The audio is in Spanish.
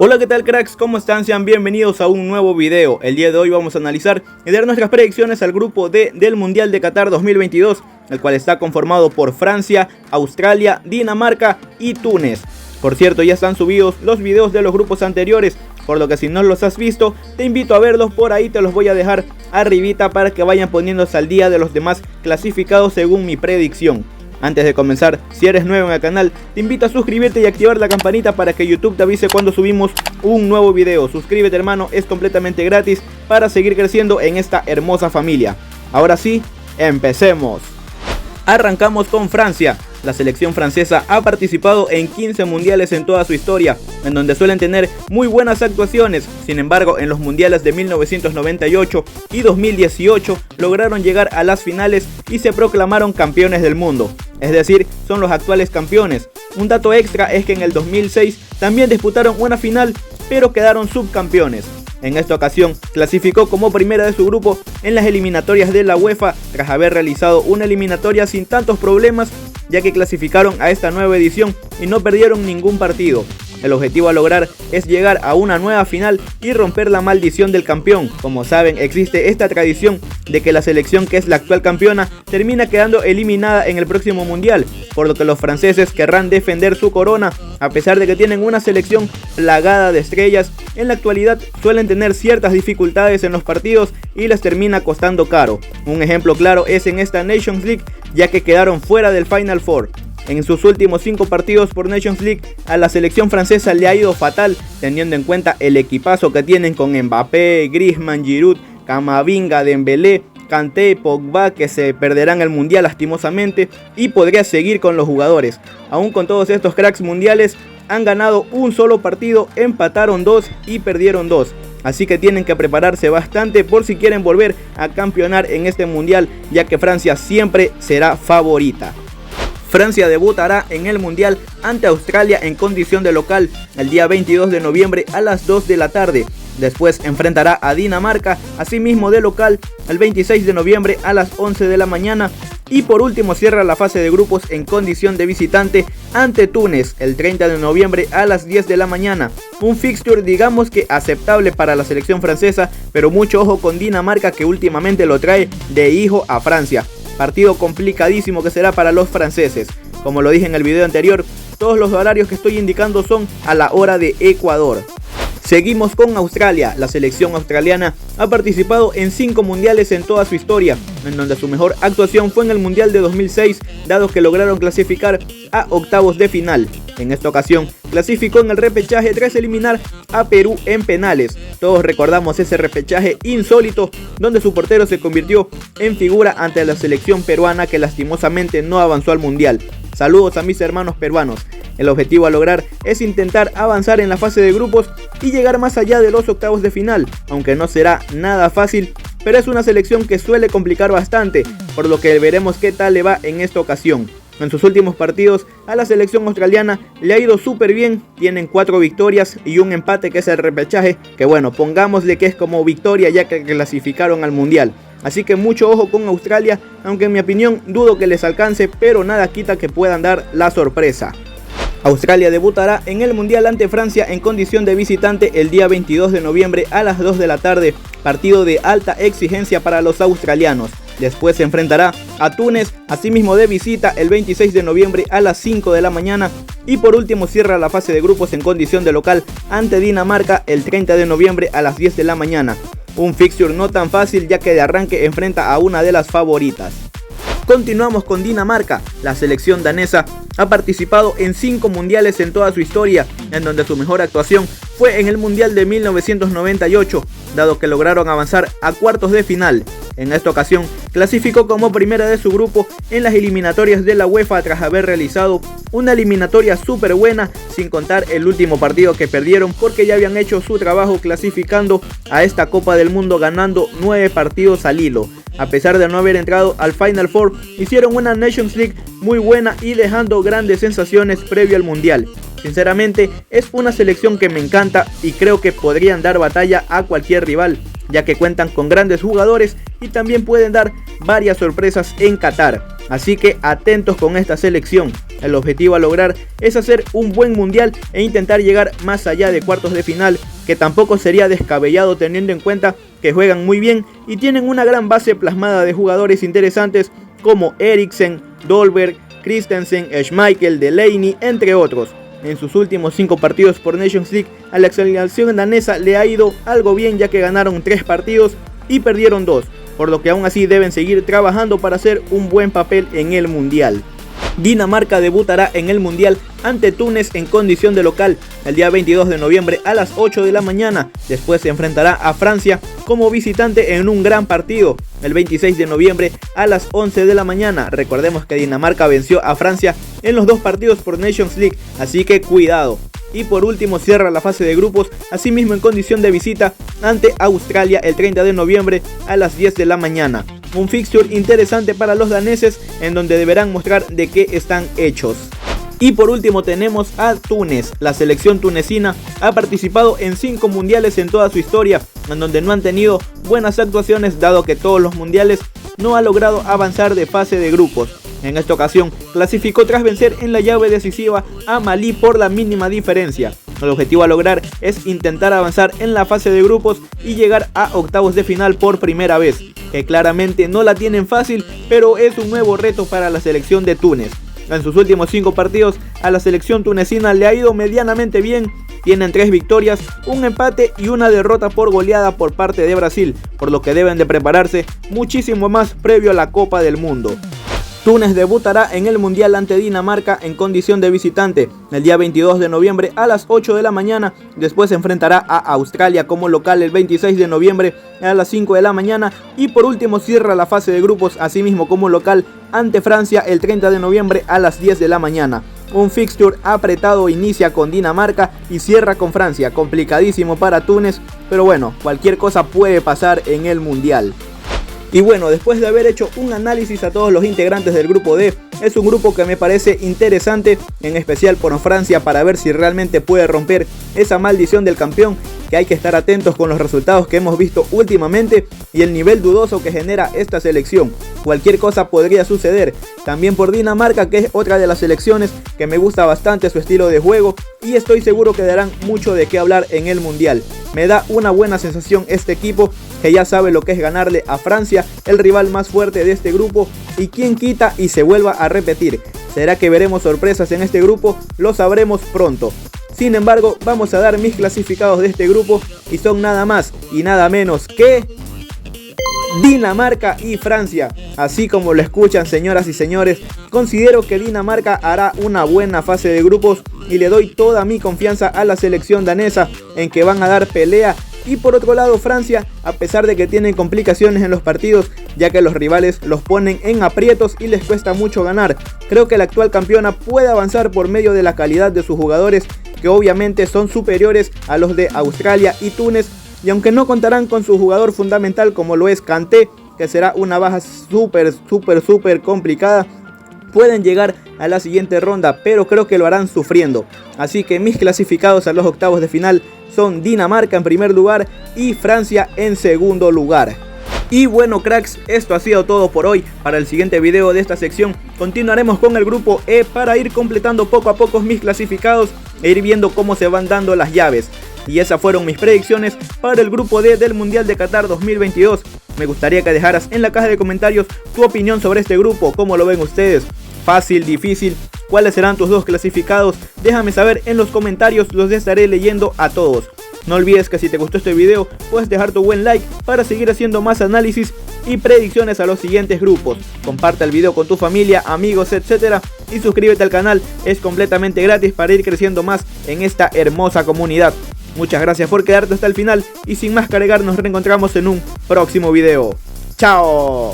Hola, ¿qué tal, cracks? ¿Cómo están? Sean bienvenidos a un nuevo video. El día de hoy vamos a analizar y dar nuestras predicciones al grupo D del Mundial de Qatar 2022, el cual está conformado por Francia, Australia, Dinamarca y Túnez. Por cierto, ya están subidos los videos de los grupos anteriores, por lo que si no los has visto, te invito a verlos. Por ahí te los voy a dejar arribita para que vayan poniéndose al día de los demás clasificados según mi predicción. Antes de comenzar, si eres nuevo en el canal, te invito a suscribirte y activar la campanita para que YouTube te avise cuando subimos un nuevo video. Suscríbete, hermano, es completamente gratis para seguir creciendo en esta hermosa familia. Ahora sí, empecemos. Arrancamos con Francia. La selección francesa ha participado en 15 mundiales en toda su historia, en donde suelen tener muy buenas actuaciones. Sin embargo, en los mundiales de 1998 y 2018 lograron llegar a las finales y se proclamaron campeones del mundo. Es decir, son los actuales campeones. Un dato extra es que en el 2006 también disputaron una final, pero quedaron subcampeones. En esta ocasión clasificó como primera de su grupo en las eliminatorias de la UEFA tras haber realizado una eliminatoria sin tantos problemas, ya que clasificaron a esta nueva edición y no perdieron ningún partido. El objetivo a lograr es llegar a una nueva final y romper la maldición del campeón. Como saben, existe esta tradición de que la selección que es la actual campeona termina quedando eliminada en el próximo mundial, por lo que los franceses querrán defender su corona. A pesar de que tienen una selección plagada de estrellas, en la actualidad suelen tener ciertas dificultades en los partidos y les termina costando caro. Un ejemplo claro es en esta Nations League, ya que quedaron fuera del Final Four. En sus últimos 5 partidos por Nations League, a la selección francesa le ha ido fatal, teniendo en cuenta el equipazo que tienen con Mbappé, Griezmann, Giroud, Camavinga, Dembélé, Kanté, Pogba, que se perderán el mundial lastimosamente, y podría seguir con los jugadores. Aún con todos estos cracks mundiales, han ganado un solo partido, empataron 2 y perdieron 2. Así que tienen que prepararse bastante por si quieren volver a campeonar en este mundial, ya que Francia siempre será favorita. Francia debutará en el mundial ante Australia en condición de local el día 22 de noviembre a las 2 de la tarde. Después enfrentará a Dinamarca, asimismo de local, el 26 de noviembre a las 11 de la mañana. Y por último cierra la fase de grupos en condición de visitante ante Túnez el 30 de noviembre a las 10 de la mañana. Un fixture digamos que aceptable para la selección francesa, pero mucho ojo con Dinamarca, que últimamente lo trae de hijo a Francia. Partido complicadísimo que será para los franceses. Como lo dije en el video anterior, todos los horarios que estoy indicando son a la hora de Ecuador. Seguimos con Australia. La selección australiana ha participado en 5 mundiales en toda su historia, en donde su mejor actuación fue en el mundial de 2006, dado que lograron clasificar a octavos de final. En esta ocasión clasificó en el repechaje tras eliminar a Perú en penales. Todos recordamos ese repechaje insólito donde su portero se convirtió en figura ante la selección peruana, que lastimosamente no avanzó al mundial. Saludos a mis hermanos peruanos. El objetivo a lograr es intentar avanzar en la fase de grupos y llegar más allá de los octavos de final, aunque no será nada fácil, pero es una selección que suele complicar bastante, por lo que veremos qué tal le va en esta ocasión. En sus últimos partidos a la selección australiana le ha ido súper bien, tienen 4 victorias y un empate, que es el repechaje, que bueno, pongámosle que es como victoria ya que clasificaron al mundial. Así que mucho ojo con Australia, aunque en mi opinión dudo que les alcance, pero nada quita que puedan dar la sorpresa. Australia debutará en el mundial ante Francia en condición de visitante el día 22 de noviembre a las 2 de la tarde, partido de alta exigencia para los australianos. Después se enfrentará a Túnez, asimismo de visita, el 26 de noviembre a las 5 de la mañana. Y por último cierra la fase de grupos en condición de local ante Dinamarca el 30 de noviembre a las 10 de la mañana. Un fixture no tan fácil, ya que de arranque enfrenta a una de las favoritas. Continuamos con Dinamarca. La selección danesa ha participado en 5 mundiales en toda su historia, en donde su mejor actuación fue en el mundial de 1998, dado que lograron avanzar a cuartos de final. En esta ocasión clasificó como primera de su grupo en las eliminatorias de la UEFA tras haber realizado una eliminatoria súper buena, sin contar el último partido que perdieron, porque ya habían hecho su trabajo clasificando a esta Copa del Mundo ganando 9 partidos al hilo. A pesar de no haber entrado al Final Four, hicieron una Nations League muy buena y dejando grandes sensaciones previo al mundial. Sinceramente es una selección que me encanta y creo que podrían dar batalla a cualquier rival, ya que cuentan con grandes jugadores y también pueden dar varias sorpresas en Qatar. Así que atentos con esta selección. El objetivo a lograr es hacer un buen mundial e intentar llegar más allá de cuartos de final, que tampoco sería descabellado teniendo en cuenta que juegan muy bien y tienen una gran base plasmada de jugadores interesantes como Eriksen, Dolberg, Christensen, Schmeichel, Delaney, entre otros. En sus últimos 5 partidos por Nations League, a la selección danesa le ha ido algo bien, ya que ganaron 3 partidos y perdieron 2, por lo que aún así deben seguir trabajando para hacer un buen papel en el mundial. Dinamarca debutará en el mundial ante Túnez en condición de local el día 22 de noviembre a las 8 de la mañana. Después se enfrentará a Francia como visitante en un gran partido el 26 de noviembre a las 11 de la mañana. Recordemos que Dinamarca venció a Francia en los 2 partidos por Nations League, así que cuidado. Y por último cierra la fase de grupos, asimismo en condición de visita ante Australia el 30 de noviembre a las 10 de la mañana. Un fixture interesante para los daneses, en donde deberán mostrar de qué están hechos. Y por último tenemos a Túnez. La selección tunecina ha participado en 5 mundiales en toda su historia, en donde no han tenido buenas actuaciones, dado que todos los mundiales no ha logrado avanzar de fase de grupos. En esta ocasión clasificó tras vencer en la llave decisiva a Malí por la mínima diferencia. El objetivo a lograr es intentar avanzar en la fase de grupos y llegar a octavos de final por primera vez, que claramente no la tienen fácil, pero es un nuevo reto para la selección de Túnez. En sus últimos 5 partidos a la selección tunecina le ha ido medianamente bien. Tienen 3 victorias, un empate y una derrota por goleada por parte de Brasil, por lo que deben de prepararse muchísimo más previo a la Copa del Mundo. Túnez debutará en el mundial ante Dinamarca en condición de visitante el día 22 de noviembre a las 8 de la mañana. Después se enfrentará a Australia como local el 26 de noviembre a las 5 de la mañana. Y por último cierra la fase de grupos asimismo como local ante Francia el 30 de noviembre a las 10 de la mañana. Un fixture apretado inicia con Dinamarca y cierra con Francia, complicadísimo para Túnez, pero bueno, cualquier cosa puede pasar en el mundial. Y bueno, después de haber hecho un análisis a todos los integrantes del grupo D, es un grupo que me parece interesante, en especial por Francia, para ver si realmente puede romper esa maldición del campeón, que hay que estar atentos con los resultados que hemos visto últimamente y el nivel dudoso que genera esta selección. Cualquier cosa podría suceder. También por Dinamarca, que es otra de las selecciones que me gusta bastante su estilo de juego y estoy seguro que darán mucho de qué hablar en el mundial. Me da una buena sensación este equipo, que ya sabe lo que es ganarle a Francia, el rival más fuerte de este grupo, y quien quita y se vuelva a repetir. ¿Será que veremos sorpresas en este grupo? Lo sabremos pronto. Sin embargo, vamos a dar mis clasificados de este grupo y son nada más y nada menos que Dinamarca y Francia. Así como lo escuchan, señoras y señores, considero que Dinamarca hará una buena fase de grupos y le doy toda mi confianza a la selección danesa en que van a dar pelea. Y por otro lado Francia, a pesar de que tienen complicaciones en los partidos, ya que los rivales los ponen en aprietos y les cuesta mucho ganar, creo que la actual campeona puede avanzar por medio de la calidad de sus jugadores, que obviamente son superiores a los de Australia y Túnez, y aunque no contarán con su jugador fundamental como lo es Kanté, que será una baja súper complicada, pueden llegar a la siguiente ronda, pero creo que lo harán sufriendo. Así que mis clasificados a los octavos de final son Dinamarca en primer lugar y Francia en segundo lugar. Y bueno cracks, esto ha sido todo por hoy. Para el siguiente video de esta sección continuaremos con el grupo E para ir completando poco a poco mis clasificados e ir viendo cómo se van dando las llaves. Y esas fueron mis predicciones para el grupo D del Mundial de Qatar 2022. Me gustaría que dejaras en la caja de comentarios tu opinión sobre este grupo, cómo lo ven ustedes. Fácil, difícil, ¿cuáles serán tus 2 clasificados? Déjame saber en los comentarios, los estaré leyendo a todos. No olvides que si te gustó este video, puedes dejar tu buen like para seguir haciendo más análisis y predicciones a los siguientes grupos. Comparte el video con tu familia, amigos, etc. Y suscríbete al canal, es completamente gratis para ir creciendo más en esta hermosa comunidad. Muchas gracias por quedarte hasta el final y sin más que agregar, nos reencontramos en un próximo video. ¡Chao!